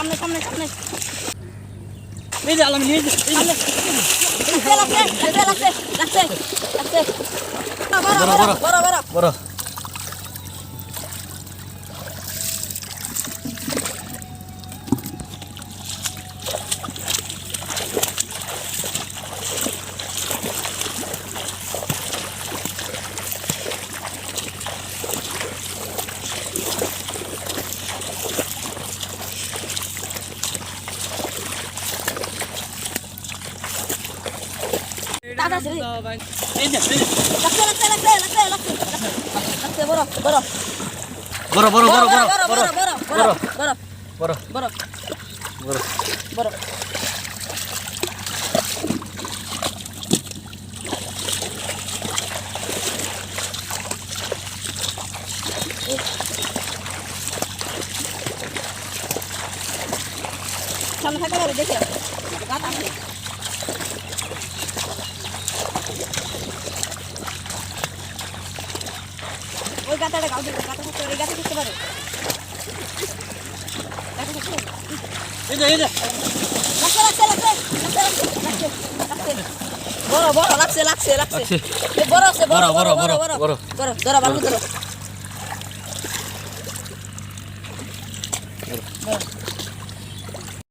সামনে সামনে সামনে এই যে আলাম নিয়ে যে লাগছে বড় বড় বড় এই যে লাগছে বড় বড় বড় বড় বড় বড় বড় বড় বড় বড় বড় বড় বড় সামনে থাকতে পারে দেখে গাছ আছে ওই গাছটা গাছ গাছ থাকতে পারে গাছে থাকতে পারে এই যে বড় বড় লাগছে বড় আছে বড় বড় বড় বড় বড় ধরো ভালো ধরো